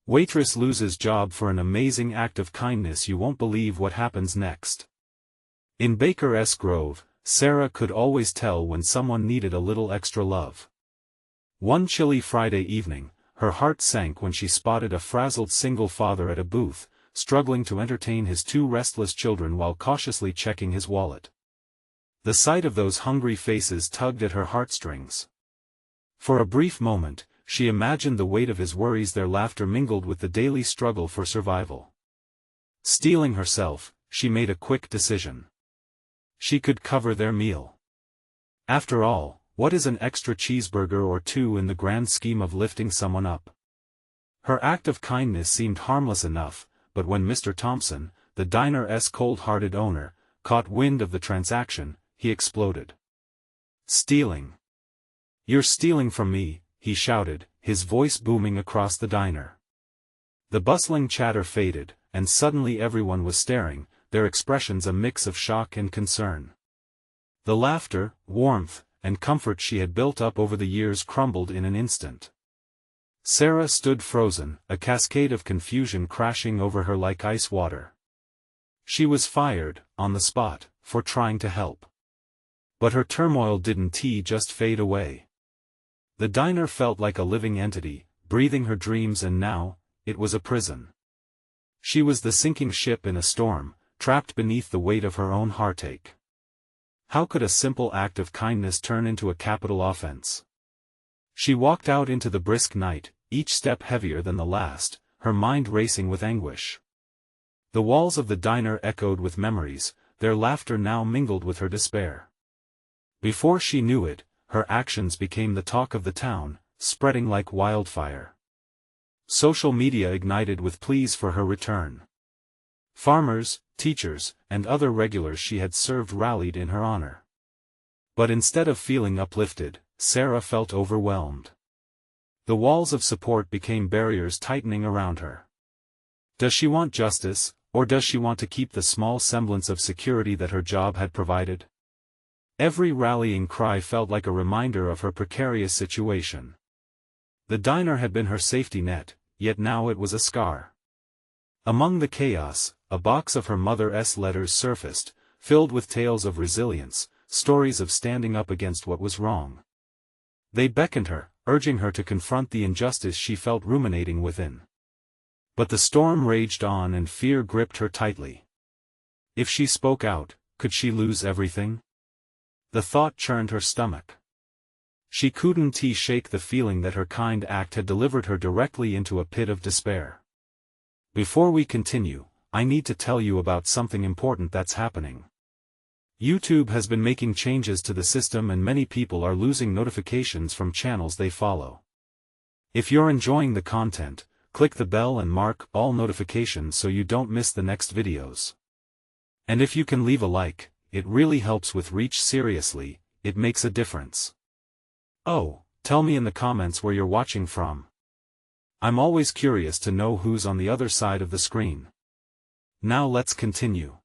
Waitress loses job for an amazing act of kindness. You won't believe what happens next. In Baker's Grove, Sarah could always tell when someone needed a little extra love. One chilly Friday evening, her heart sank when she spotted a frazzled single father at a booth, struggling to entertain his two restless children while cautiously checking his wallet. The sight of those hungry faces tugged at her heartstrings. For a brief moment, she imagined the weight of his worries. Their laughter mingled with the daily struggle for survival. Steeling herself, she made a quick decision. She could cover their meal. After all, what is an extra cheeseburger or two in the grand scheme of lifting someone up? Her act of kindness seemed harmless enough, but when Mr. Thompson, the diner's cold-hearted owner, caught wind of the transaction, he exploded. "Stealing! You're stealing from me," he shouted, his voice booming across the diner. The bustling chatter faded, and suddenly everyone was staring, their expressions a mix of shock and concern. The laughter, warmth, and comfort she had built up over the years crumbled in an instant. Sarah stood frozen, a cascade of confusion crashing over her like ice water. She was fired, on the spot, for trying to help. But her turmoil didn't just fade away. The diner felt like a living entity, breathing her dreams, and now, it was a prison. She was the sinking ship in a storm, trapped beneath the weight of her own heartache. How could a simple act of kindness turn into a capital offense? She walked out into the brisk night, each step heavier than the last, her mind racing with anguish. The walls of the diner echoed with memories, their laughter now mingled with her despair. Before she knew it, her actions became the talk of the town, spreading like wildfire. Social media ignited with pleas for her return. Farmers, teachers, and other regulars she had served rallied in her honor. But instead of feeling uplifted, Sarah felt overwhelmed. The walls of support became barriers tightening around her. Does she want justice, or does she want to keep the small semblance of security that her job had provided? Every rallying cry felt like a reminder of her precarious situation. The diner had been her safety net, yet now it was a scar. Among the chaos, a box of her mother's letters surfaced, filled with tales of resilience, stories of standing up against what was wrong. They beckoned her, urging her to confront the injustice she felt ruminating within. But the storm raged on and fear gripped her tightly. If she spoke out, could she lose everything? The thought churned her stomach. She couldn't shake the feeling that her kind act had delivered her directly into a pit of despair. Before we continue, I need to tell you about something important that's happening. YouTube has been making changes to the system and many people are losing notifications from channels they follow. If you're enjoying the content, click the bell and mark all notifications so you don't miss the next videos. And if you can leave a like, it really helps with reach. Seriously, it makes a difference. Oh, tell me in the comments where you're watching from. I'm always curious to know who's on the other side of the screen. Now let's continue.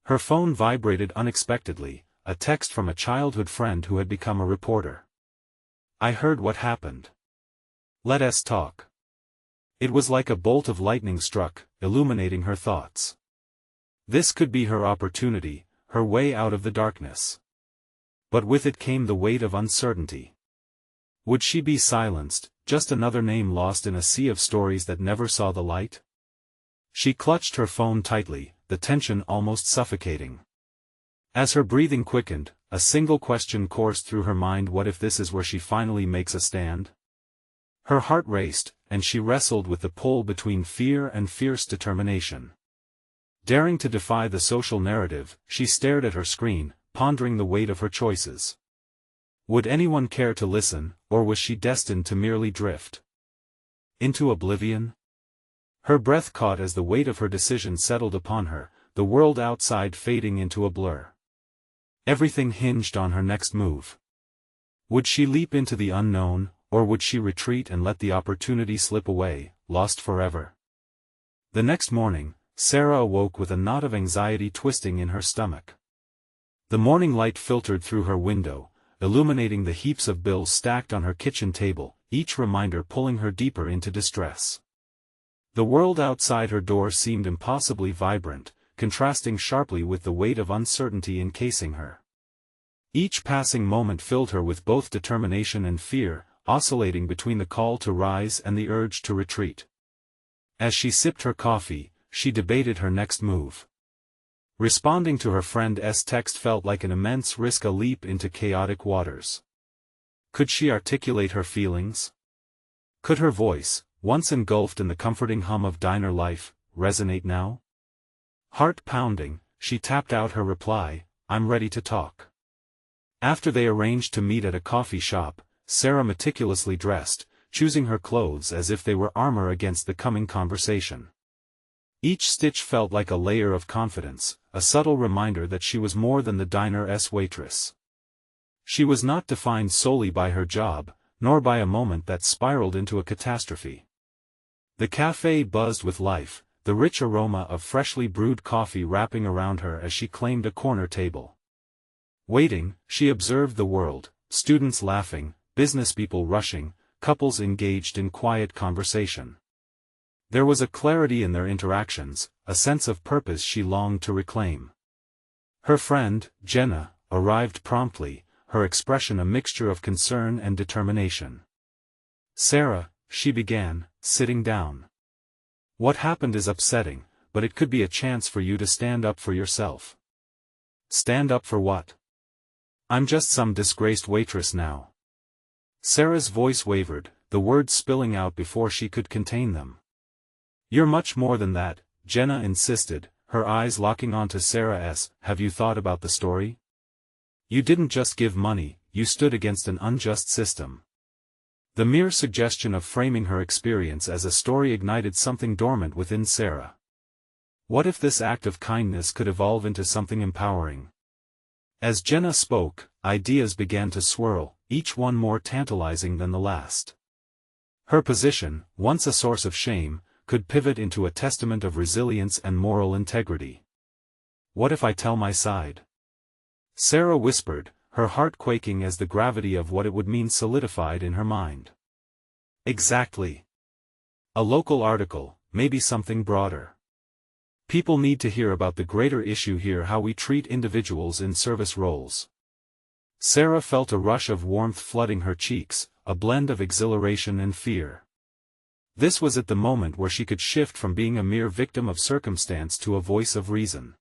Her phone vibrated unexpectedly, a text from a childhood friend who had become a reporter. "I heard what happened. Let us talk." It was like a bolt of lightning struck, illuminating her thoughts. This could be her opportunity, her way out of the darkness. But with it came the weight of uncertainty. Would she be silenced, just another name lost in a sea of stories that never saw the light? She clutched her phone tightly, the tension almost suffocating. As her breathing quickened, a single question coursed through her mind: what if this is where she finally makes a stand? Her heart raced, and she wrestled with the pull between fear and fierce determination. Daring to defy the social narrative, she stared at her screen, pondering the weight of her choices. Would anyone care to listen, or was she destined to merely drift into oblivion? Her breath caught as the weight of her decision settled upon her, the world outside fading into a blur. Everything hinged on her next move. Would she leap into the unknown, or would she retreat and let the opportunity slip away, lost forever? The next morning, Sarah awoke with a knot of anxiety twisting in her stomach. The morning light filtered through her window, illuminating the heaps of bills stacked on her kitchen table, each reminder pulling her deeper into distress. The world outside her door seemed impossibly vibrant, contrasting sharply with the weight of uncertainty encasing her. Each passing moment filled her with both determination and fear, oscillating between the call to rise and the urge to retreat. As she sipped her coffee, she debated her next move. Responding to her friend's text felt like an immense risk, a leap into chaotic waters. Could she articulate her feelings? Could her voice, once engulfed in the comforting hum of diner life, resonate now? Heart pounding, she tapped out her reply, "I'm ready to talk." After they arranged to meet at a coffee shop, Sarah meticulously dressed, choosing her clothes as if they were armor against the coming conversation. Each stitch felt like a layer of confidence, a subtle reminder that she was more than the diner's waitress. She was not defined solely by her job, nor by a moment that spiraled into a catastrophe. The cafe buzzed with life, the rich aroma of freshly brewed coffee wrapping around her as she claimed a corner table. Waiting, she observed the world, students laughing, businesspeople rushing, couples engaged in quiet conversation. There was a clarity in their interactions, a sense of purpose she longed to reclaim. Her friend, Jenna, arrived promptly, her expression a mixture of concern and determination. "Sarah," she began, sitting down. "What happened is upsetting, but it could be a chance for you to stand up for yourself." "Stand up for what? I'm just some disgraced waitress now." Sarah's voice wavered, the words spilling out before she could contain them. "You're much more than that," Jenna insisted, her eyes locking onto Sarah's. "Have you thought about the story? You didn't just give money, you stood against an unjust system." The mere suggestion of framing her experience as a story ignited something dormant within Sarah. What if this act of kindness could evolve into something empowering? As Jenna spoke, ideas began to swirl, each one more tantalizing than the last. Her position, once a source of shame, could pivot into a testament of resilience and moral integrity. "What if I tell my side?" Sarah whispered, her heart quaking as the gravity of what it would mean solidified in her mind. "Exactly. A local article, maybe something broader. People need to hear about the greater issue here, how we treat individuals in service roles." Sarah felt a rush of warmth flooding her cheeks, a blend of exhilaration and fear. This was at the moment where she could shift from being a mere victim of circumstance to a voice of reason.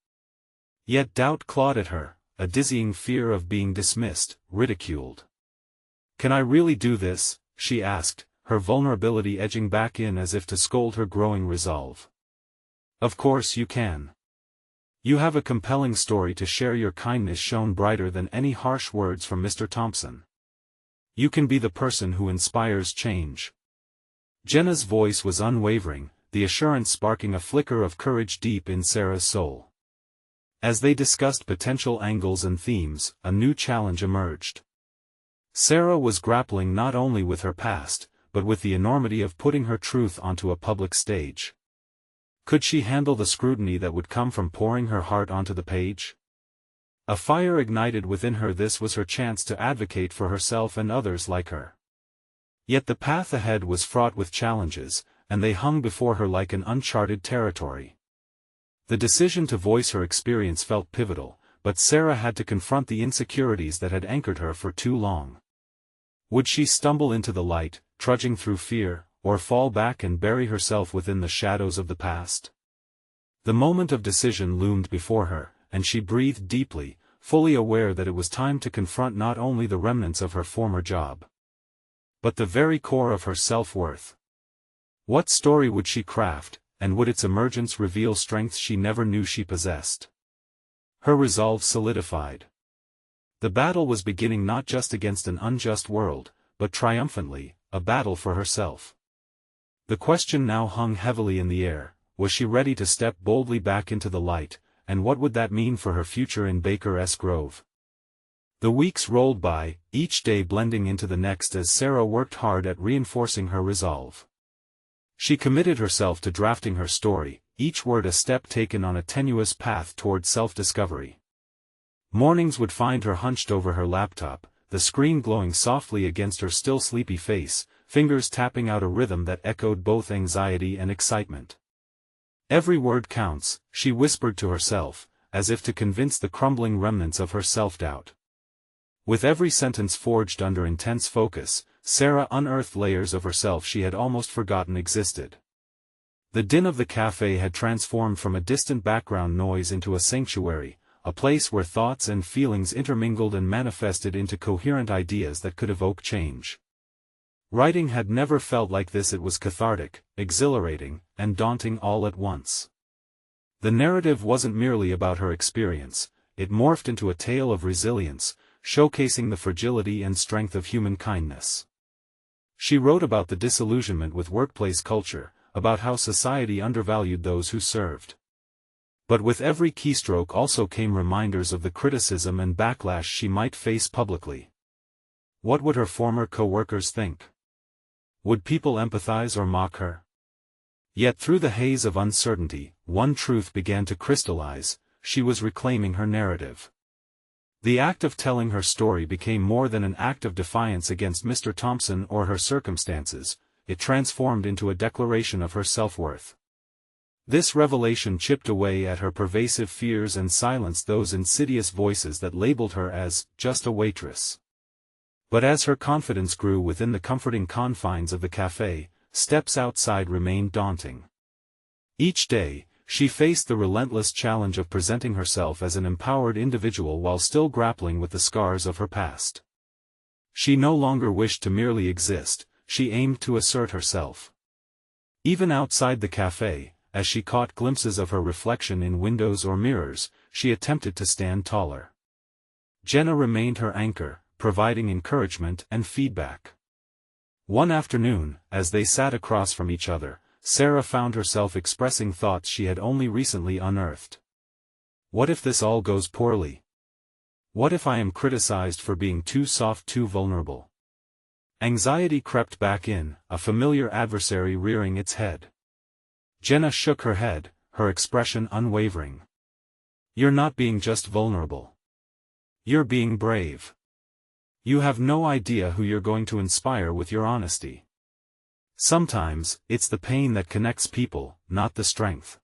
Yet doubt clawed at her, a dizzying fear of being dismissed, ridiculed. "Can I really do this?" she asked, her vulnerability edging back in as if to scold her growing resolve. "Of course you can. You have a compelling story to share. Your kindness shone brighter than any harsh words from Mr. Thompson. You can be the person who inspires change." Jenna's voice was unwavering, the assurance sparking a flicker of courage deep in Sarah's soul. As they discussed potential angles and themes, a new challenge emerged. Sarah was grappling not only with her past, but with the enormity of putting her truth onto a public stage. Could she handle the scrutiny that would come from pouring her heart onto the page? A fire ignited within her. This was her chance to advocate for herself and others like her. Yet the path ahead was fraught with challenges, and they hung before her like an uncharted territory. The decision to voice her experience felt pivotal, but Sarah had to confront the insecurities that had anchored her for too long. Would she stumble into the light, trudging through fear, or fall back and bury herself within the shadows of the past? The moment of decision loomed before her, and she breathed deeply, fully aware that it was time to confront not only the remnants of her former job, but the very core of her self-worth. What story would she craft, and would its emergence reveal strengths she never knew she possessed? Her resolve solidified. The battle was beginning, not just against an unjust world, but triumphantly, a battle for herself. The question now hung heavily in the air: was she ready to step boldly back into the light, and what would that mean for her future in Baker's Grove? The weeks rolled by, each day blending into the next as Sarah worked hard at reinforcing her resolve. She committed herself to drafting her story, each word a step taken on a tenuous path toward self-discovery. Mornings would find her hunched over her laptop, the screen glowing softly against her still sleepy face, fingers tapping out a rhythm that echoed both anxiety and excitement. "Every word counts," she whispered to herself, as if to convince the crumbling remnants of her self-doubt. With every sentence forged under intense focus, Sarah unearthed layers of herself she had almost forgotten existed. The din of the cafe had transformed from a distant background noise into a sanctuary, a place where thoughts and feelings intermingled and manifested into coherent ideas that could evoke change. Writing had never felt like this. It was cathartic, exhilarating, and daunting all at once. The narrative wasn't merely about her experience, it morphed into a tale of resilience, showcasing the fragility and strength of human kindness. She wrote about the disillusionment with workplace culture, about how society undervalued those who served. But with every keystroke also came reminders of the criticism and backlash she might face publicly. What would her former co-workers think? Would people empathize or mock her? Yet through the haze of uncertainty, one truth began to crystallize: she was reclaiming her narrative. The act of telling her story became more than an act of defiance against Mr. Thompson or her circumstances, it transformed into a declaration of her self-worth. This revelation chipped away at her pervasive fears and silenced those insidious voices that labeled her as just a waitress. But as her confidence grew within the comforting confines of the cafe, steps outside remained daunting. Each day, she faced the relentless challenge of presenting herself as an empowered individual while still grappling with the scars of her past. She no longer wished to merely exist, she aimed to assert herself. Even outside the cafe, as she caught glimpses of her reflection in windows or mirrors, she attempted to stand taller. Jenna remained her anchor, providing encouragement and feedback. One afternoon, as they sat across from each other, Sarah found herself expressing thoughts she had only recently unearthed. What if this all goes poorly? What if I am criticized for being too soft, too vulnerable? Anxiety crept back in, a familiar adversary rearing its head. Jenna shook her head, her expression unwavering. "You're not being just vulnerable. You're being brave. You have no idea who you're going to inspire with your honesty. Sometimes, it's the pain that connects people, not the strength."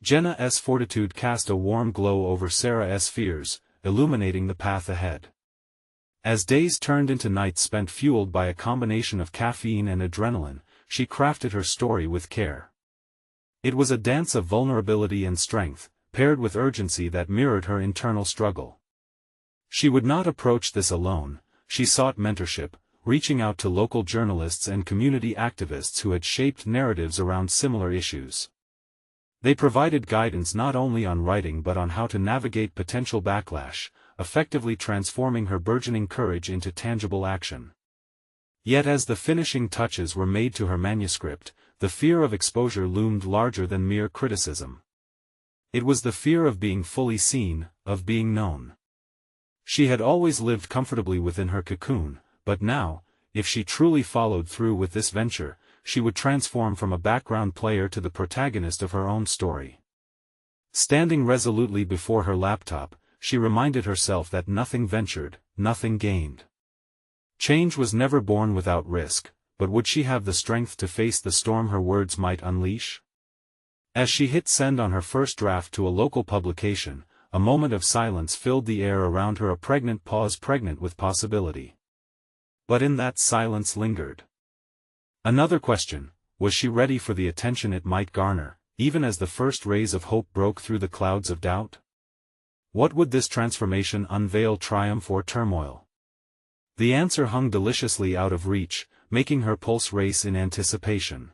Jenna's fortitude cast a warm glow over Sarah's fears, illuminating the path ahead. As days turned into nights spent fueled by a combination of caffeine and adrenaline, she crafted her story with care. It was a dance of vulnerability and strength, paired with urgency that mirrored her internal struggle. She would not approach this alone, she sought mentorship, reaching out to local journalists and community activists who had shaped narratives around similar issues. They provided guidance not only on writing but on how to navigate potential backlash, effectively transforming her burgeoning courage into tangible action. Yet as the finishing touches were made to her manuscript, the fear of exposure loomed larger than mere criticism. It was the fear of being fully seen, of being known. She had always lived comfortably within her cocoon, but now, if she truly followed through with this venture, she would transform from a background player to the protagonist of her own story. Standing resolutely before her laptop, she reminded herself that nothing ventured, nothing gained. Change was never born without risk, but would she have the strength to face the storm her words might unleash? As she hit send on her first draft to a local publication, a moment of silence filled the air around her, a pregnant pause pregnant with possibility. But in that silence lingered another question: was she ready for the attention it might garner, even as the first rays of hope broke through the clouds of doubt? What would this transformation unveil, triumph or turmoil? The answer hung deliciously out of reach, making her pulse race in anticipation.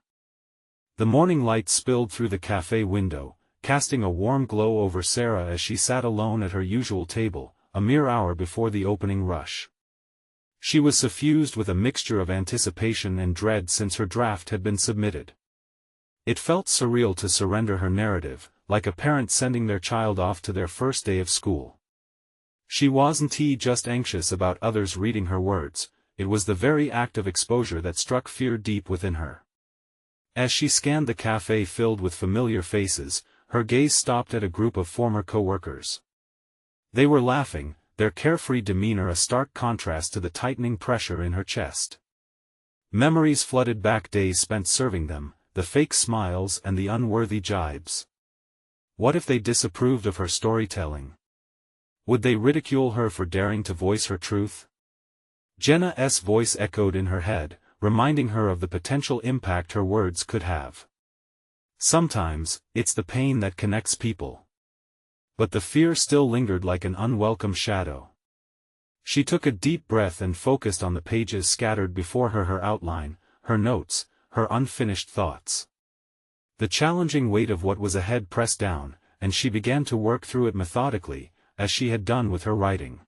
The morning light spilled through the cafe window, casting a warm glow over Sarah as she sat alone at her usual table, a mere hour before the opening rush. She was suffused with a mixture of anticipation and dread since her draft had been submitted. It felt surreal to surrender her narrative, like a parent sending their child off to their first day of school. She wasn't just anxious about others reading her words, it was the very act of exposure that struck fear deep within her. As she scanned the cafe filled with familiar faces, her gaze stopped at a group of former co-workers. They were laughing, their carefree demeanor a stark contrast to the tightening pressure in her chest. Memories flooded back, days spent serving them, the fake smiles and the unworthy jibes. What if they disapproved of her storytelling? Would they ridicule her for daring to voice her truth? Jenna's voice echoed in her head, reminding her of the potential impact her words could have. Sometimes, it's the pain that connects people. But the fear still lingered like an unwelcome shadow. She took a deep breath and focused on the pages scattered before her, her outline, her notes, her unfinished thoughts. The challenging weight of what was ahead pressed down, and she began to work through it methodically, as she had done with her writing.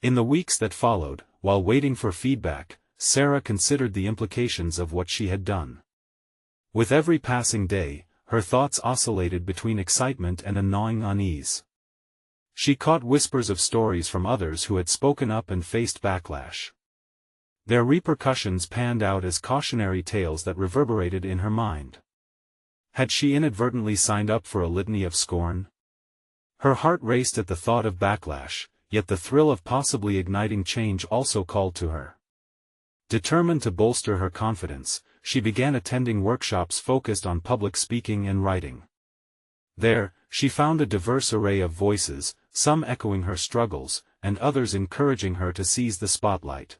In the weeks that followed, while waiting for feedback, Sarah considered the implications of what she had done. With every passing day, her thoughts oscillated between excitement and a gnawing unease. She caught whispers of stories from others who had spoken up and faced backlash. Their repercussions panned out as cautionary tales that reverberated in her mind. Had she inadvertently signed up for a litany of scorn? Her heart raced at the thought of backlash, yet the thrill of possibly igniting change also called to her. Determined to bolster her confidence, she began attending workshops focused on public speaking and writing. There, she found a diverse array of voices, some echoing her struggles, and others encouraging her to seize the spotlight.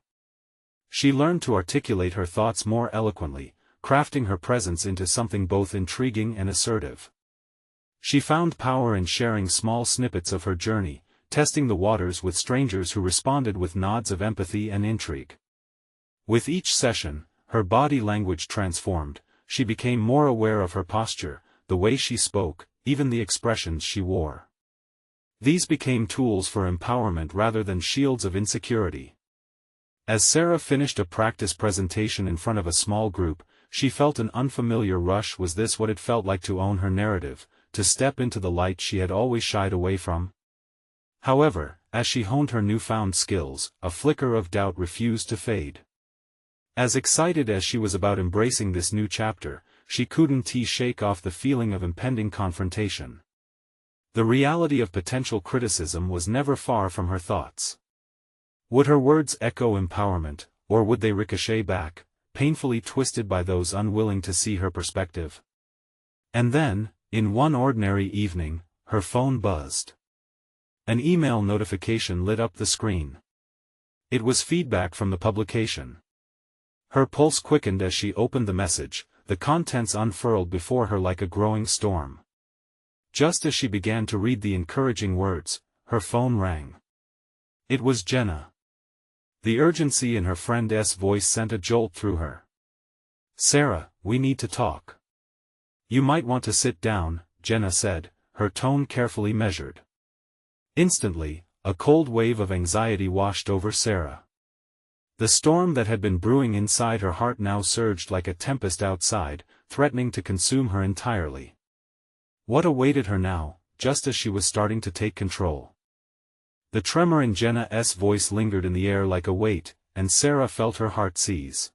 She learned to articulate her thoughts more eloquently, crafting her presence into something both intriguing and assertive. She found power in sharing small snippets of her journey, testing the waters with strangers who responded with nods of empathy and intrigue. With each session, her body language transformed, she became more aware of her posture, the way she spoke, even the expressions she wore. These became tools for empowerment rather than shields of insecurity. As Sarah finished a practice presentation in front of a small group, she felt an unfamiliar rush. Was this what it felt like to own her narrative, to step into the light she had always shied away from? However, as she honed her newfound skills, a flicker of doubt refused to fade. As excited as she was about embracing this new chapter, she couldn't shake off the feeling of impending confrontation. The reality of potential criticism was never far from her thoughts. Would her words echo empowerment, or would they ricochet back, painfully twisted by those unwilling to see her perspective? And then, in one ordinary evening, her phone buzzed. An email notification lit up the screen. It was feedback from the publication. Her pulse quickened as she opened the message, the contents unfurled before her like a growing storm. Just as she began to read the encouraging words, her phone rang. It was Jenna. The urgency in her friend's voice sent a jolt through her. "Sarah, we need to talk." "You might want to sit down," Jenna said, her tone carefully measured. Instantly, a cold wave of anxiety washed over Sarah. The storm that had been brewing inside her heart now surged like a tempest outside, threatening to consume her entirely. What awaited her now, just as she was starting to take control? The tremor in Jenna's voice lingered in the air like a weight, and Sarah felt her heart seize.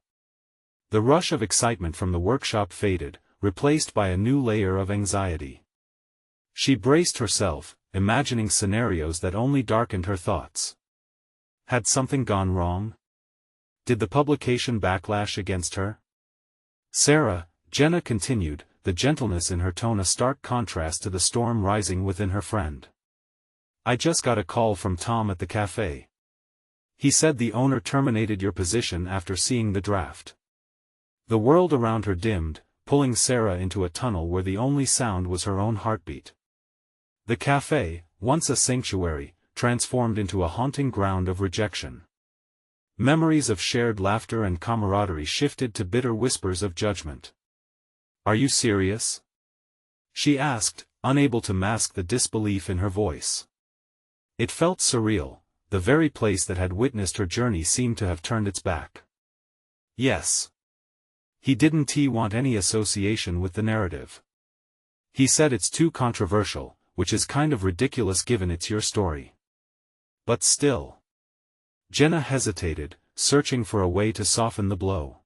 The rush of excitement from the workshop faded, replaced by a new layer of anxiety. She braced herself, imagining scenarios that only darkened her thoughts. Had something gone wrong? Did the publication backlash against her? "Sarah," Jenna continued, the gentleness in her tone a stark contrast to the storm rising within her friend. "I just got a call from Tom at the cafe. He said the owner terminated your position after seeing the draft." The world around her dimmed, pulling Sarah into a tunnel where the only sound was her own heartbeat. The cafe, once a sanctuary, transformed into a haunting ground of rejection. Memories of shared laughter and camaraderie shifted to bitter whispers of judgment. "Are you serious?" she asked, unable to mask the disbelief in her voice. It felt surreal, the very place that had witnessed her journey seemed to have turned its back. "Yes." He didn't want any association with the narrative. "He said it's too controversial, which is kind of ridiculous given it's your story." "But still." Jenna hesitated, searching for a way to soften the blow.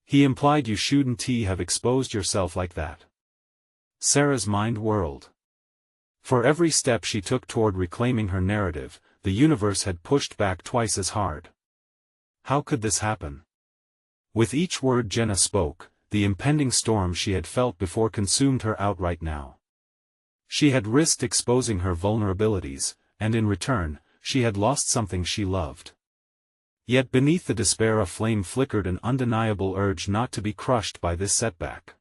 "He implied you shouldn't have exposed yourself like that." Sarah's mind whirled. For every step she took toward reclaiming her narrative, the universe had pushed back twice as hard. How could this happen? With each word Jenna spoke, the impending storm she had felt before consumed her outright now. She had risked exposing her vulnerabilities, and in return, she had lost something she loved. Yet beneath the despair a flame flickered, an undeniable urge not to be crushed by this setback.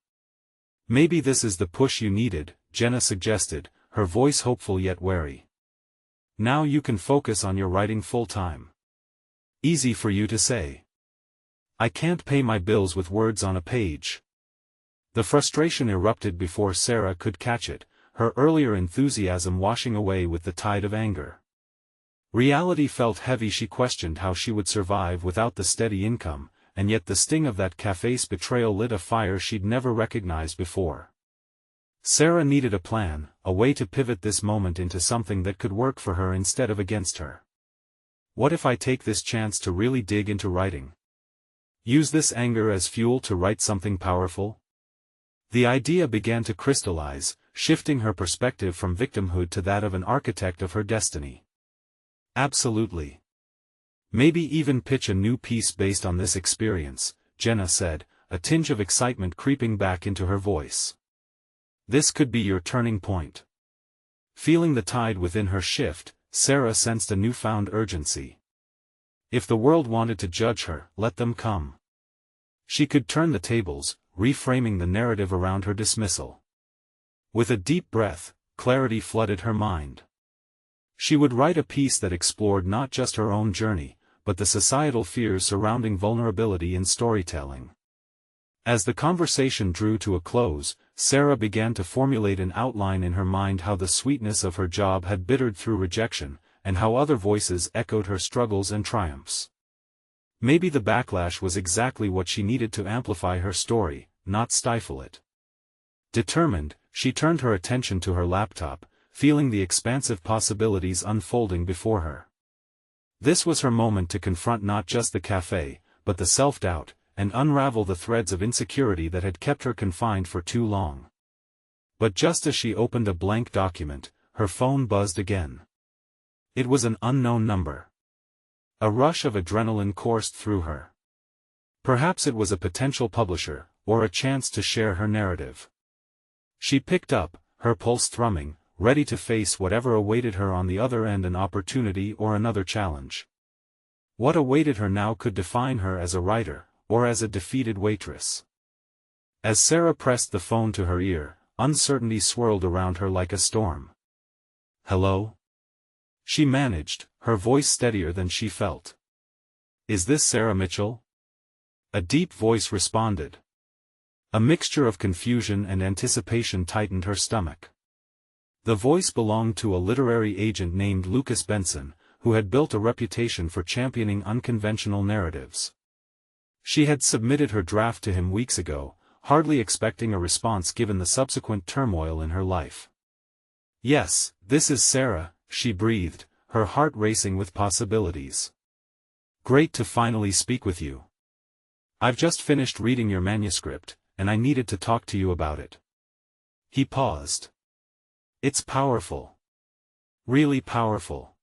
"Maybe this is the push you needed," Jenna suggested, her voice hopeful yet wary. "Now you can focus on your writing full-time." "Easy for you to say. I can't pay my bills with words on a page." The frustration erupted before Sarah could catch it, her earlier enthusiasm washing away with the tide of anger. Reality felt heavy. She questioned how she would survive without the steady income, and yet the sting of that cafe's betrayal lit a fire she'd never recognized before. Sarah needed a plan, a way to pivot this moment into something that could work for her instead of against her. What if I take this chance to really dig into writing? Use this anger as fuel to write something powerful? The idea began to crystallize, shifting her perspective from victimhood to that of an architect of her destiny. Absolutely. Maybe even pitch a new piece based on this experience, Jenna said, a tinge of excitement creeping back into her voice. This could be your turning point. Feeling the tide within her shift, Sarah sensed a newfound urgency. If the world wanted to judge her, let them come. She could turn the tables, reframing the narrative around her dismissal. With a deep breath, clarity flooded her mind. She would write a piece that explored not just her own journey, but the societal fears surrounding vulnerability in storytelling. As the conversation drew to a close, Sarah began to formulate an outline in her mind, how the sweetness of her job had bittered through rejection, and how other voices echoed her struggles and triumphs. Maybe the backlash was exactly what she needed to amplify her story, not stifle it. Determined, she turned her attention to her laptop, feeling the expansive possibilities unfolding before her. This was her moment to confront not just the cafe, but the self-doubt, and unravel the threads of insecurity that had kept her confined for too long. But just as she opened a blank document, her phone buzzed again. It was an unknown number. A rush of adrenaline coursed through her. Perhaps it was a potential publisher, or a chance to share her narrative. She picked up, her pulse thrumming, ready to face whatever awaited her on the other end, an opportunity or another challenge. What awaited her now could define her as a writer, or as a defeated waitress. As Sarah pressed the phone to her ear, uncertainty swirled around her like a storm. "Hello?" she managed, her voice steadier than she felt. "Is this Sarah Mitchell?" A deep voice responded. A mixture of confusion and anticipation tightened her stomach. The voice belonged to a literary agent named Lucas Benson, who had built a reputation for championing unconventional narratives. She had submitted her draft to him weeks ago, hardly expecting a response given the subsequent turmoil in her life. "Yes, this is Sarah," she breathed, her heart racing with possibilities. "Great to finally speak with you. I've just finished reading your manuscript, and I needed to talk to you about it." He paused. "It's powerful. Really powerful.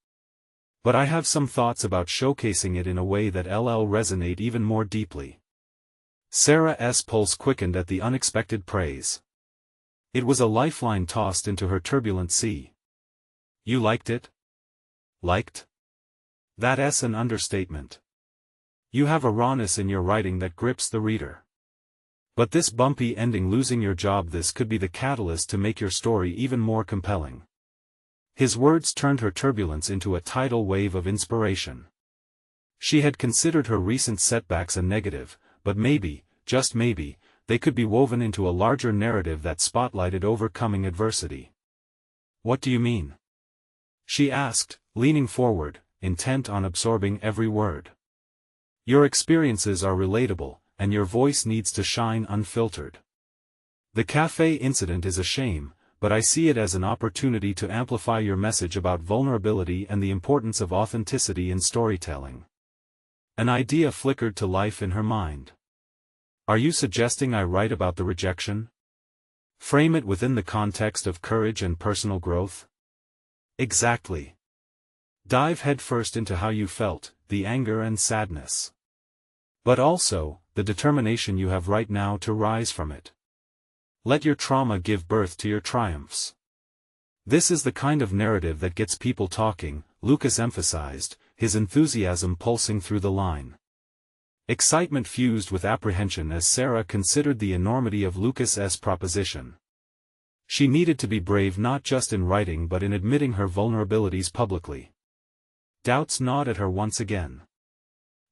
But I have some thoughts about showcasing it in a way that'll resonate even more deeply." Sarah's pulse quickened at the unexpected praise. It was a lifeline tossed into her turbulent sea. "You liked it?" "Liked? That's an understatement. You have a rawness in your writing that grips the reader. But this bumpy ending, losing your job, this could be the catalyst to make your story even more compelling." His words turned her turbulence into a tidal wave of inspiration. She had considered her recent setbacks a negative, but maybe, just maybe, they could be woven into a larger narrative that spotlighted overcoming adversity. "What do you mean?" she asked, leaning forward, intent on absorbing every word. "Your experiences are relatable, and your voice needs to shine unfiltered. The cafe incident is a shame, but I see it as an opportunity to amplify your message about vulnerability and the importance of authenticity in storytelling." An idea flickered to life in her mind. "Are you suggesting I write about the rejection? Frame it within the context of courage and personal growth?" "Exactly. Dive headfirst into how you felt, the anger and sadness. But also, the determination you have right now to rise from it. Let your trauma give birth to your triumphs. This is the kind of narrative that gets people talking, Lucas emphasized, his enthusiasm pulsing through the line. Excitement fused with apprehension as Sarah considered the enormity of Lucas's proposition. She needed to be brave not just in writing but in admitting her vulnerabilities publicly. Doubts gnawed at her once again.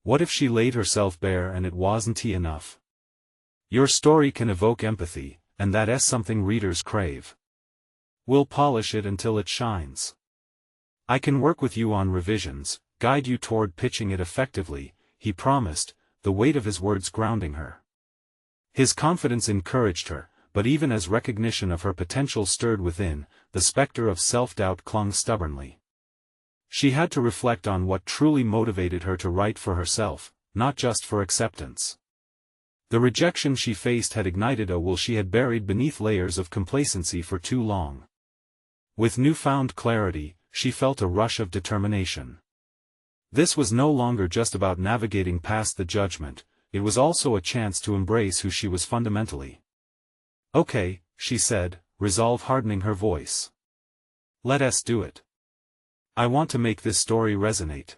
What if she laid herself bare and it wasn't enough? Your story can evoke empathy, and that's something readers crave. We'll polish it until it shines. I can work with you on revisions, guide you toward pitching it effectively, he promised, the weight of his words grounding her. His confidence encouraged her, but even as recognition of her potential stirred within, the specter of self-doubt clung stubbornly. She had to reflect on what truly motivated her to write for herself, not just for acceptance. The rejection she faced had ignited a will she had buried beneath layers of complacency for too long. With newfound clarity, she felt a rush of determination. This was no longer just about navigating past the judgment, it was also a chance to embrace who she was fundamentally. Okay, she said, resolve hardening her voice. Let us do it. I want to make this story resonate.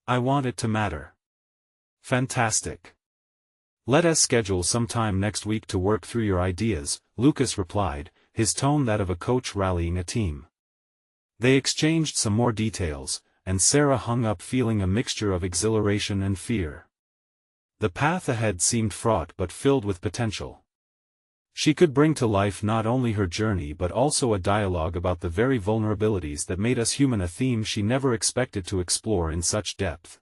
I want it to matter. Fantastic. Let us schedule some time next week to work through your ideas, Lucas replied, his tone that of a coach rallying a team. They exchanged some more details, and Sarah hung up feeling a mixture of exhilaration and fear. The path ahead seemed fraught but filled with potential. She could bring to life not only her journey but also a dialogue about the very vulnerabilities that made us human, a theme she never expected to explore in such depth.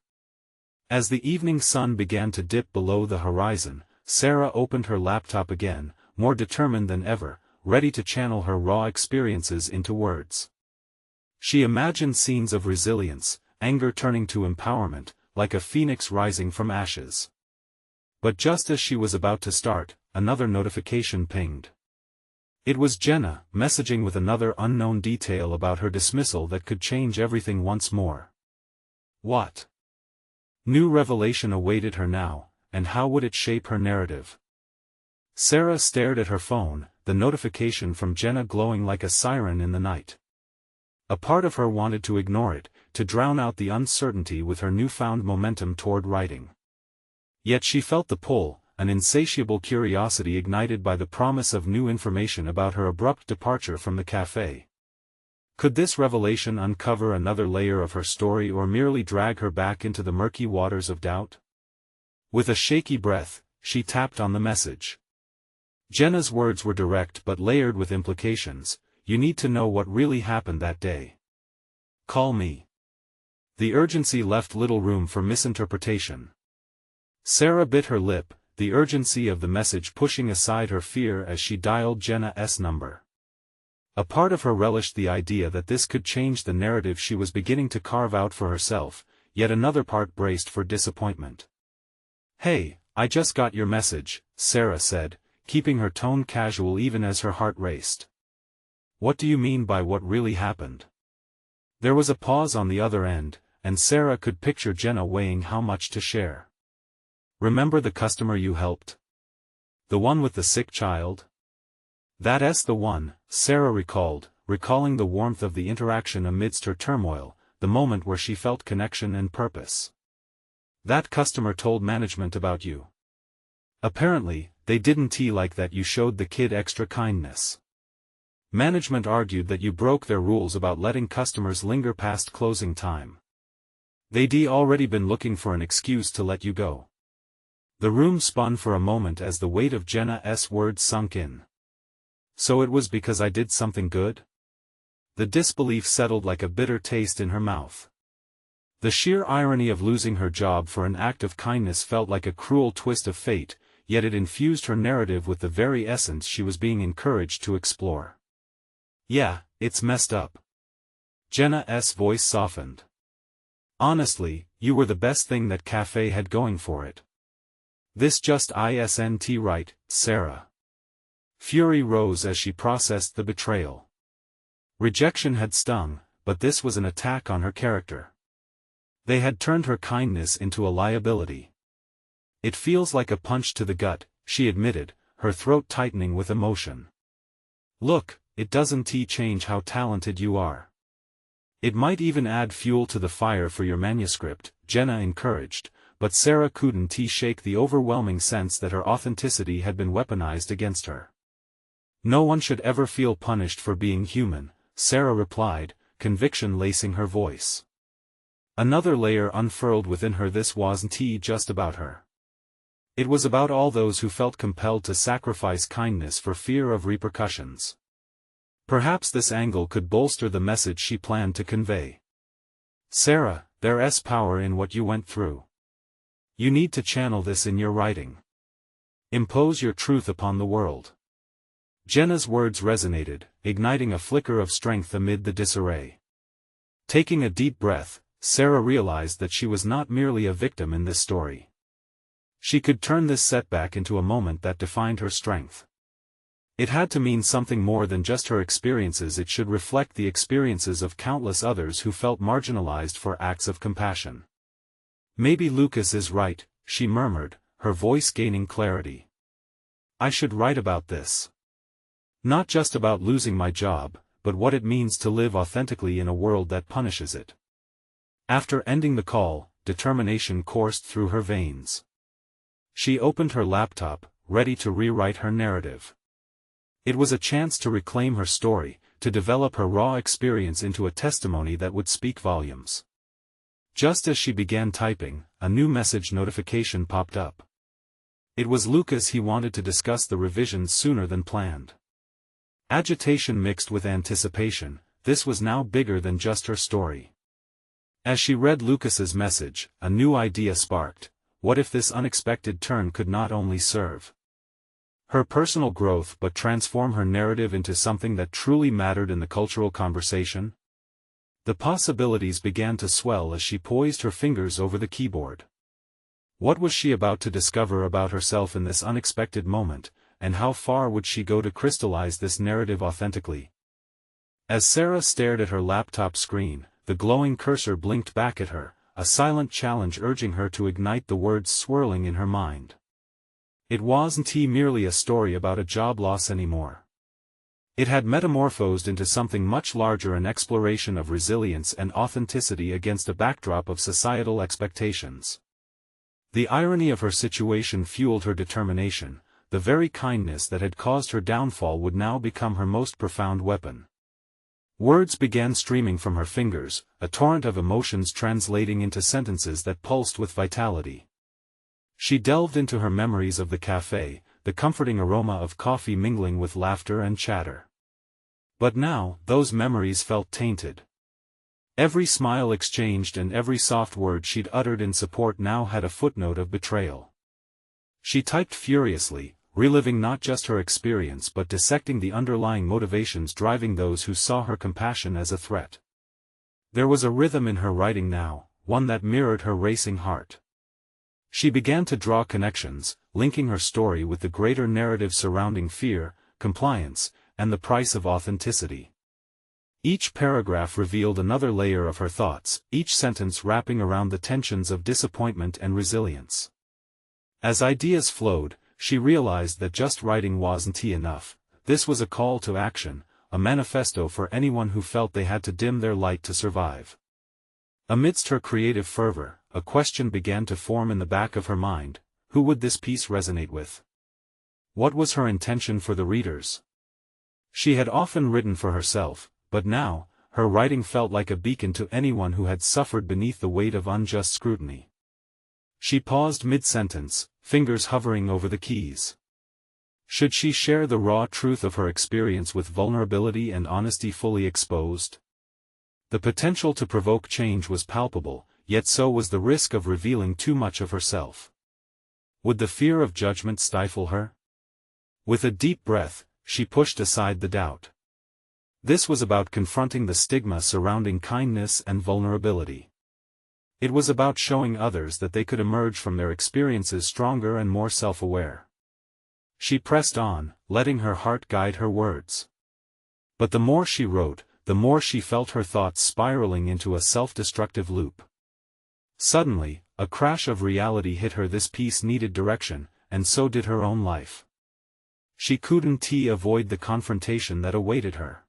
As the evening sun began to dip below the horizon, Sarah opened her laptop again, more determined than ever, ready to channel her raw experiences into words. She imagined scenes of resilience, anger turning to empowerment, like a phoenix rising from ashes. But just as she was about to start, another notification pinged. It was Jenna, messaging with another unknown detail about her dismissal that could change everything once more. What new revelation awaited her now, and how would it shape her narrative? Sarah stared at her phone, the notification from Jenna glowing like a siren in the night. A part of her wanted to ignore it, to drown out the uncertainty with her newfound momentum toward writing. Yet she felt the pull, an insatiable curiosity ignited by the promise of new information about her abrupt departure from the cafe. Could this revelation uncover another layer of her story or merely drag her back into the murky waters of doubt? With a shaky breath, she tapped on the message. Jenna's words were direct but layered with implications. You need to know what really happened that day. Call me. The urgency left little room for misinterpretation. Sarah bit her lip, the urgency of the message pushing aside her fear as she dialed Jenna's number. A part of her relished the idea that this could change the narrative she was beginning to carve out for herself, yet another part braced for disappointment. Hey, I just got your message, Sarah said, keeping her tone casual even as her heart raced. What do you mean by what really happened? There was a pause on the other end, and Sarah could picture Jenna weighing how much to share. Remember the customer you helped? The one with the sick child? That's the one, Sarah recalled, recalling the warmth of the interaction amidst her turmoil, the moment where she felt connection and purpose. That customer told management about you. Apparently, they didn't like that you showed the kid extra kindness. Management argued that you broke their rules about letting customers linger past closing time. They'd already been looking for an excuse to let you go. The room spun for a moment as the weight of Jenna's words sunk in. So it was because I did something good? The disbelief settled like a bitter taste in her mouth. The sheer irony of losing her job for an act of kindness felt like a cruel twist of fate, yet it infused her narrative with the very essence she was being encouraged to explore. Yeah, it's messed up. Jenna's voice softened. Honestly, you were the best thing that cafe had going for it. This just isn't right, Sarah. Fury rose as she processed the betrayal. Rejection had stung, but this was an attack on her character. They had turned her kindness into a liability. It feels like a punch to the gut, she admitted, her throat tightening with emotion. Look, it doesn't change how talented you are. It might even add fuel to the fire for your manuscript, Jenna encouraged, but Sarah couldn't shake the overwhelming sense that her authenticity had been weaponized against her. No one should ever feel punished for being human, Sarah replied, conviction lacing her voice. Another layer unfurled within her. This wasn't just about her. It was about all those who felt compelled to sacrifice kindness for fear of repercussions. Perhaps this angle could bolster the message she planned to convey. Sarah, there's power in what you went through. You need to channel this in your writing. Impose your truth upon the world. Jenna's words resonated, igniting a flicker of strength amid the disarray. Taking a deep breath, Sarah realized that she was not merely a victim in this story. She could turn this setback into a moment that defined her strength. It had to mean something more than just her experiences. It should reflect the experiences of countless others who felt marginalized for acts of compassion. Maybe Lucas is right, she murmured, her voice gaining clarity. I should write about this. Not just about losing my job, but what it means to live authentically in a world that punishes it. After ending the call, determination coursed through her veins. She opened her laptop, ready to rewrite her narrative. It was a chance to reclaim her story, to develop her raw experience into a testimony that would speak volumes. Just as she began typing, a new message notification popped up. It was Lucas. He wanted to discuss the revisions sooner than planned. Agitation mixed with anticipation, this was now bigger than just her story. As she read Lucas's message, a new idea sparked. What if this unexpected turn could not only serve her personal growth but transform her narrative into something that truly mattered in the cultural conversation? The possibilities began to swell as she poised her fingers over the keyboard. What was she about to discover about herself in this unexpected moment, and how far would she go to crystallize this narrative authentically? As Sarah stared at her laptop screen, the glowing cursor blinked back at her, a silent challenge urging her to ignite the words swirling in her mind. It wasn't merely a story about a job loss anymore. It had metamorphosed into something much larger, an exploration of resilience and authenticity against a backdrop of societal expectations. The irony of her situation fueled her determination. The very kindness that had caused her downfall would now become her most profound weapon. Words began streaming from her fingers, a torrent of emotions translating into sentences that pulsed with vitality. She delved into her memories of the cafe, the comforting aroma of coffee mingling with laughter and chatter. But now, those memories felt tainted. Every smile exchanged and every soft word she'd uttered in support now had a footnote of betrayal. She typed furiously, reliving not just her experience but dissecting the underlying motivations driving those who saw her compassion as a threat. There was a rhythm in her writing now, one that mirrored her racing heart. She began to draw connections, linking her story with the greater narrative surrounding fear, compliance, and the price of authenticity. Each paragraph revealed another layer of her thoughts, each sentence wrapping around the tensions of disappointment and resilience. As ideas flowed, she realized that just writing wasn't enough. This was a call to action, a manifesto for anyone who felt they had to dim their light to survive. Amidst her creative fervor, a question began to form in the back of her mind: who would this piece resonate with? What was her intention for the readers? She had often written for herself, but now, her writing felt like a beacon to anyone who had suffered beneath the weight of unjust scrutiny. She paused mid-sentence, fingers hovering over the keys. Should she share the raw truth of her experience with vulnerability and honesty fully exposed? The potential to provoke change was palpable, yet so was the risk of revealing too much of herself. Would the fear of judgment stifle her? With a deep breath, she pushed aside the doubt. This was about confronting the stigma surrounding kindness and vulnerability. It was about showing others that they could emerge from their experiences stronger and more self-aware. She pressed on, letting her heart guide her words. But the more she wrote, the more she felt her thoughts spiraling into a self-destructive loop. Suddenly, a crash of reality hit her. This piece needed direction, and so did her own life. She couldn't avoid the confrontation that awaited her.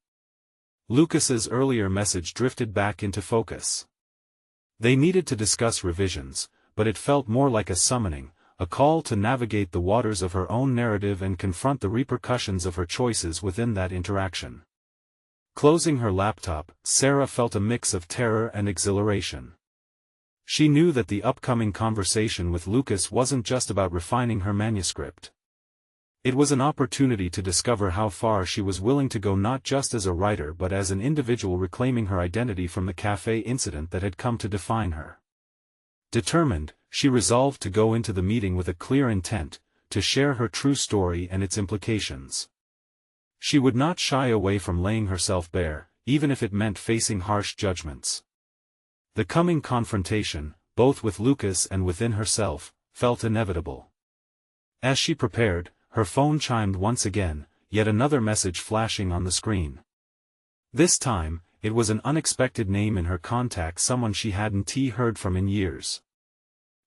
Lucas's earlier message drifted back into focus. They needed to discuss revisions, but it felt more like a summoning, a call to navigate the waters of her own narrative and confront the repercussions of her choices within that interaction. Closing her laptop, Sarah felt a mix of terror and exhilaration. She knew that the upcoming conversation with Lucas wasn't just about refining her manuscript. It was an opportunity to discover how far she was willing to go, not just as a writer but as an individual, reclaiming her identity from the cafe incident that had come to define her. Determined, she resolved to go into the meeting with a clear intent, to share her true story and its implications. She would not shy away from laying herself bare, even if it meant facing harsh judgments. The coming confrontation, both with Lucas and within herself, felt inevitable. As she prepared, her phone chimed once again, yet another message flashing on the screen. This time, it was an unexpected name in her contacts, someone she hadn't heard from in years.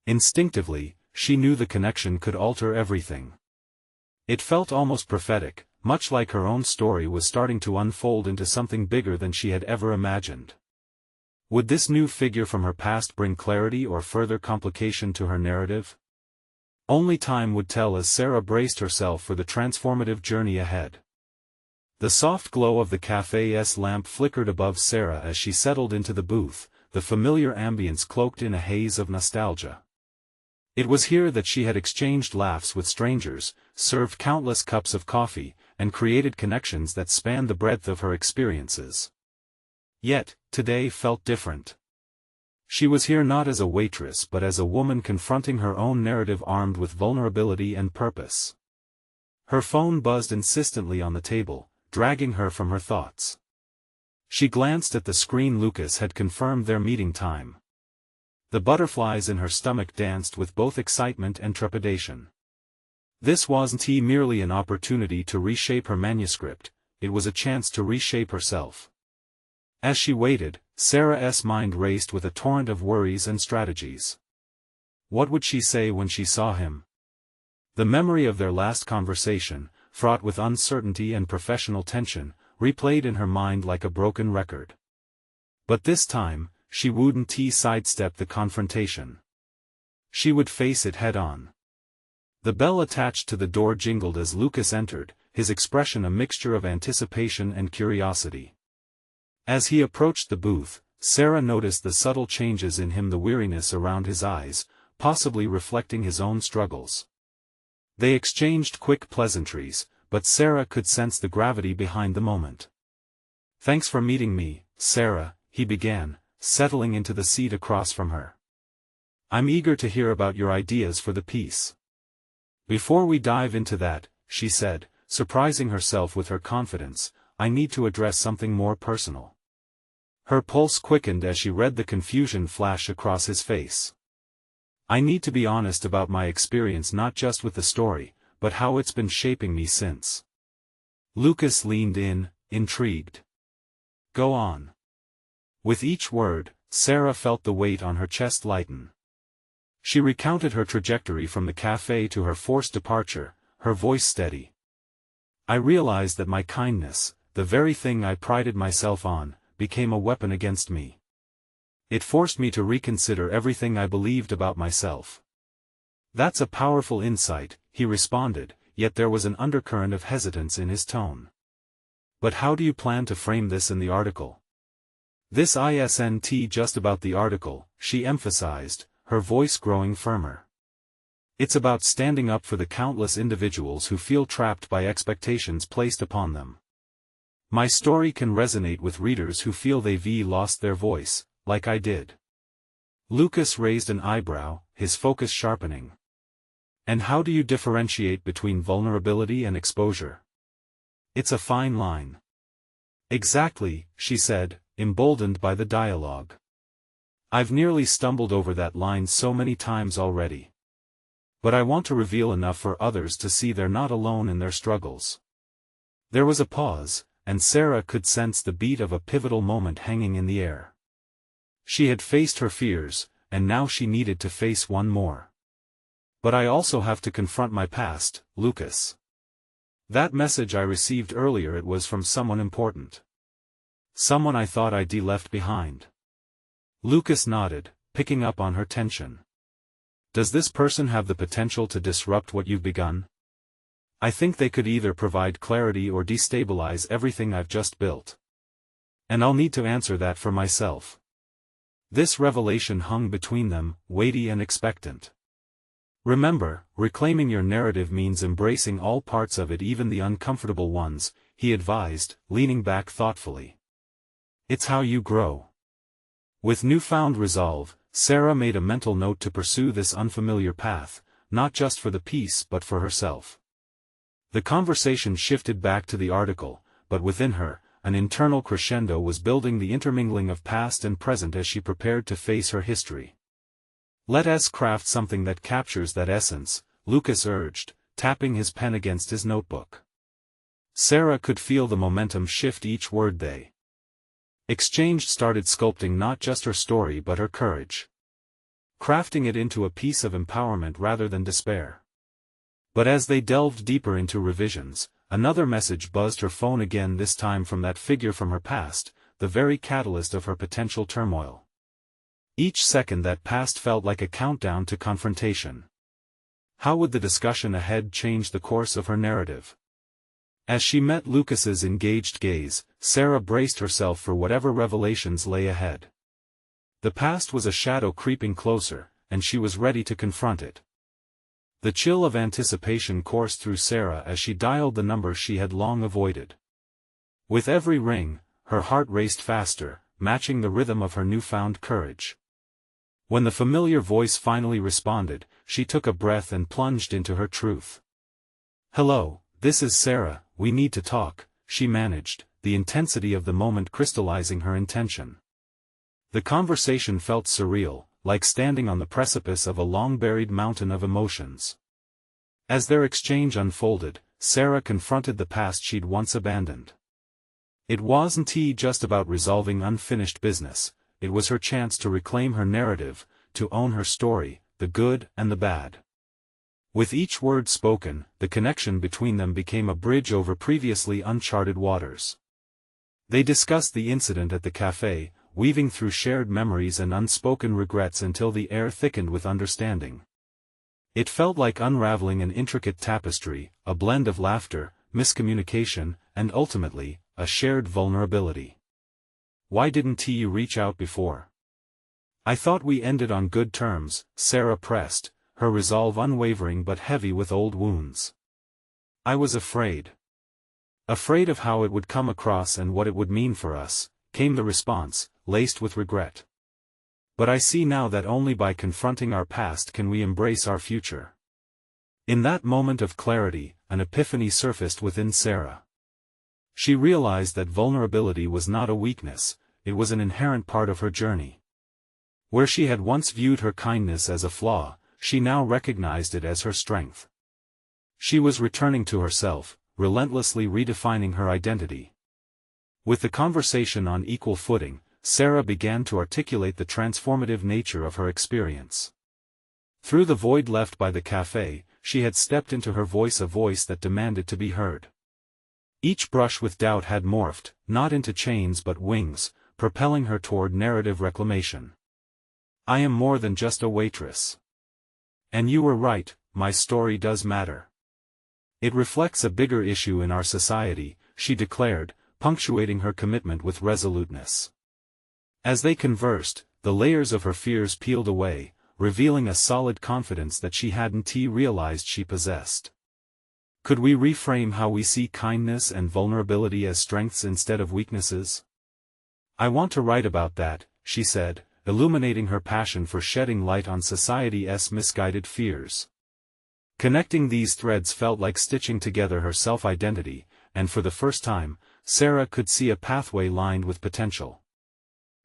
Instinctively, she knew the connection could alter everything. It felt almost prophetic, much like her own story was starting to unfold into something bigger than she had ever imagined. Would this new figure from her past bring clarity or further complication to her narrative? Only time would tell as Sarah braced herself for the transformative journey ahead. The soft glow of the cafe's lamp flickered above Sarah as she settled into the booth, the familiar ambience cloaked in a haze of nostalgia. It was here that she had exchanged laughs with strangers, served countless cups of coffee, and created connections that spanned the breadth of her experiences. Yet, today felt different. She was here not as a waitress but as a woman confronting her own narrative, armed with vulnerability and purpose. Her phone buzzed insistently on the table, dragging her from her thoughts. She glanced at the screen. Lucas had confirmed their meeting time. The butterflies in her stomach danced with both excitement and trepidation. This wasn't merely an opportunity to reshape her manuscript, it was a chance to reshape herself. As she waited, Sarah's mind raced with a torrent of worries and strategies. What would she say when she saw him? The memory of their last conversation, fraught with uncertainty and professional tension, replayed in her mind like a broken record. But this time, she wouldn't sidestep the confrontation. She would face it head-on. The bell attached to the door jingled as Lucas entered, his expression a mixture of anticipation and curiosity. As he approached the booth, Sarah noticed the subtle changes in him, the weariness around his eyes, possibly reflecting his own struggles. They exchanged quick pleasantries, but Sarah could sense the gravity behind the moment. "Thanks for meeting me, Sarah," he began, settling into the seat across from her. "I'm eager to hear about your ideas for the piece." "Before we dive into that," she said, surprising herself with her confidence, "I need to address something more personal." Her pulse quickened as she read the confusion flash across his face. "I need to be honest about my experience, not just with the story, but how it's been shaping me since." Lucas leaned in, intrigued. "Go on." With each word, Sarah felt the weight on her chest lighten. She recounted her trajectory from the cafe to her forced departure, her voice steady. "I realized that my kindness, the very thing I prided myself on, became a weapon against me. It forced me to reconsider everything I believed about myself." "That's a powerful insight," he responded, yet there was an undercurrent of hesitance in his tone. "But how do you plan to frame this in the article?" "This isn't just about the article," she emphasized, her voice growing firmer. "It's about standing up for the countless individuals who feel trapped by expectations placed upon them. My story can resonate with readers who feel they've lost their voice, like I did." Lucas raised an eyebrow, his focus sharpening. "And how do you differentiate between vulnerability and exposure?" "It's a fine line." "Exactly," she said, emboldened by the dialogue. "I've nearly stumbled over that line so many times already. But I want to reveal enough for others to see they're not alone in their struggles." There was a pause, and Sarah could sense the beat of a pivotal moment hanging in the air. She had faced her fears, and now she needed to face one more. But I also have to confront my past, Lucas. That message I received earlier, it was from someone important. Someone I thought I'd left behind. Lucas nodded, picking up on her tension. Does this person have the potential to disrupt what you've begun? I think they could either provide clarity or destabilize everything I've just built. And I'll need to answer that for myself. This revelation hung between them, weighty and expectant. Remember, reclaiming your narrative means embracing all parts of it, even the uncomfortable ones, he advised, leaning back thoughtfully. It's how you grow. With newfound resolve, Sarah made a mental note to pursue this unfamiliar path, not just for the peace but for herself. The conversation shifted back to the article, but within her, an internal crescendo was building, the intermingling of past and present as she prepared to face her history. Let us craft something that captures that essence, Lucas urged, tapping his pen against his notebook. Sarah could feel the momentum shift each word they exchanged started sculpting not just her story but her courage. Crafting it into a piece of empowerment rather than despair. But as they delved deeper into revisions, another message buzzed her phone again, this time from that figure from her past, the very catalyst of her potential turmoil. Each second that passed felt like a countdown to confrontation. How would the discussion ahead change the course of her narrative? As she met Lucas's engaged gaze, Sarah braced herself for whatever revelations lay ahead. The past was a shadow creeping closer, and she was ready to confront it. The chill of anticipation coursed through Sarah as she dialed the number she had long avoided. With every ring, her heart raced faster, matching the rhythm of her newfound courage. When the familiar voice finally responded, she took a breath and plunged into her truth. "Hello, this is Sarah, we need to talk," she managed, the intensity of the moment crystallizing her intention. The conversation felt surreal, like standing on the precipice of a long-buried mountain of emotions. As their exchange unfolded, Sarah confronted the past she'd once abandoned. It wasn't just about resolving unfinished business, it was her chance to reclaim her narrative, to own her story, the good and the bad. With each word spoken, the connection between them became a bridge over previously uncharted waters. They discussed the incident at the cafe, weaving through shared memories and unspoken regrets until the air thickened with understanding. It felt like unraveling an intricate tapestry, a blend of laughter, miscommunication, and ultimately, a shared vulnerability. "Why didn't you reach out before? I thought we ended on good terms," Sarah pressed, her resolve unwavering but heavy with old wounds. "I was afraid. Afraid of how it would come across and what it would mean for us," came the response, laced with regret. "But I see now that only by confronting our past can we embrace our future." In that moment of clarity, an epiphany surfaced within Sarah. She realized that vulnerability was not a weakness, it was an inherent part of her journey. Where she had once viewed her kindness as a flaw, she now recognized it as her strength. She was returning to herself, relentlessly redefining her identity. With the conversation on equal footing, Sarah began to articulate the transformative nature of her experience. Through the void left by the cafe, she had stepped into her voice, a voice that demanded to be heard. Each brush with doubt had morphed, not into chains but wings, propelling her toward narrative reclamation. "I am more than just a waitress. And you were right, my story does matter. It reflects a bigger issue in our society," she declared, punctuating her commitment with resoluteness. As they conversed, the layers of her fears peeled away, revealing a solid confidence that she hadn't realized she possessed. "Could we reframe how we see kindness and vulnerability as strengths instead of weaknesses? I want to write about that," she said, illuminating her passion for shedding light on society's misguided fears. Connecting these threads felt like stitching together her self-identity, and for the first time, Sarah could see a pathway lined with potential.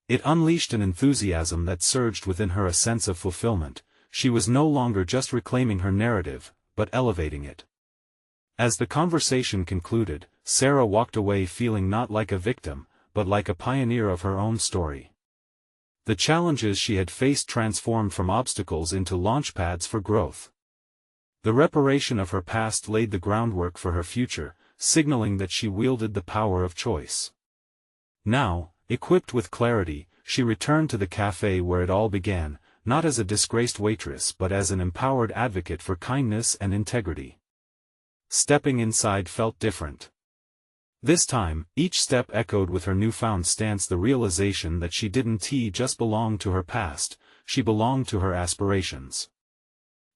It unleashed an enthusiasm that surged within her, a sense of fulfillment. She was no longer just reclaiming her narrative, but elevating it. As the conversation concluded, Sarah walked away feeling not like a victim, but like a pioneer of her own story. The challenges she had faced transformed from obstacles into launchpads for growth. The reparation of her past laid the groundwork for her future, signaling that she wielded the power of choice. Now, equipped with clarity, she returned to the cafe where it all began, not as a disgraced waitress but as an empowered advocate for kindness and integrity. Stepping inside felt different. This time, each step echoed with her newfound stance the realization that she didn't just belong to her past, she belonged to her aspirations.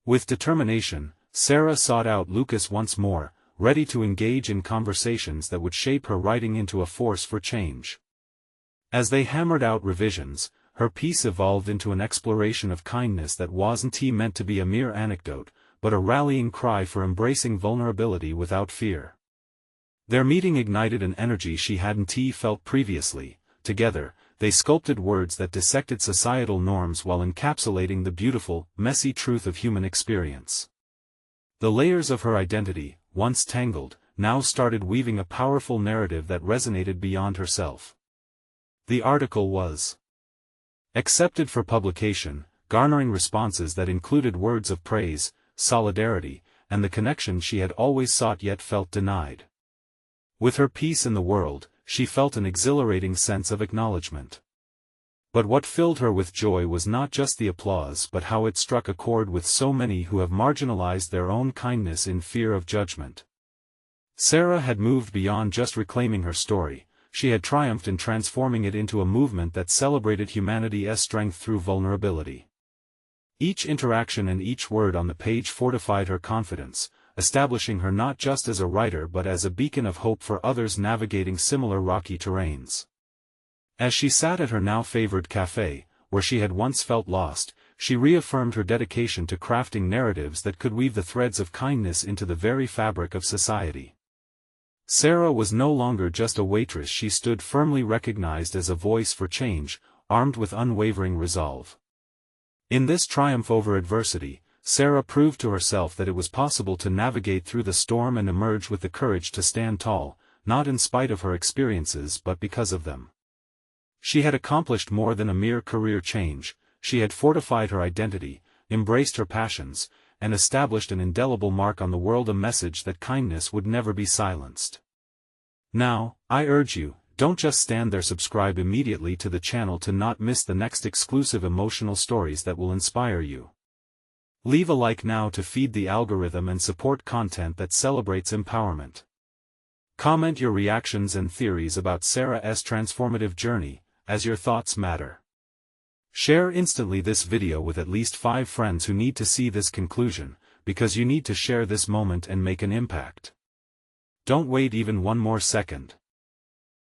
With determination, Sarah sought out Lucas once more, ready to engage in conversations that would shape her writing into a force for change. As they hammered out revisions, her piece evolved into an exploration of kindness that wasn't meant to be a mere anecdote, but a rallying cry for embracing vulnerability without fear. Their meeting ignited an energy she hadn't felt previously. Together, they sculpted words that dissected societal norms while encapsulating the beautiful, messy truth of human experience. The layers of her identity, once tangled, now started weaving a powerful narrative that resonated beyond herself. The article was accepted for publication, garnering responses that included words of praise, solidarity, and the connection she had always sought yet felt denied. With her piece in the world, she felt an exhilarating sense of acknowledgement. But what filled her with joy was not just the applause but how it struck a chord with so many who have marginalized their own kindness in fear of judgment. Sarah had moved beyond just reclaiming her story, she had triumphed in transforming it into a movement that celebrated humanity's strength through vulnerability. Each interaction and each word on the page fortified her confidence, establishing her not just as a writer but as a beacon of hope for others navigating similar rocky terrains. As she sat at her now favored cafe, where she had once felt lost, she reaffirmed her dedication to crafting narratives that could weave the threads of kindness into the very fabric of society. Sarah was no longer just a waitress, she stood firmly recognized as a voice for change, armed with unwavering resolve. In this triumph over adversity, Sarah proved to herself that it was possible to navigate through the storm and emerge with the courage to stand tall, not in spite of her experiences but because of them. She had accomplished more than a mere career change, she had fortified her identity, embraced her passions, and established an indelible mark on the world, a message that kindness would never be silenced. Now, I urge you, don't just stand there, subscribe immediately to the channel to not miss the next exclusive emotional stories that will inspire you. Leave a like now to feed the algorithm and support content that celebrates empowerment. Comment your reactions and theories about Sarah's transformative journey, as your thoughts matter. Share instantly this video with at least 5 friends who need to see this conclusion, because you need to share this moment and make an impact. Don't wait even one more second.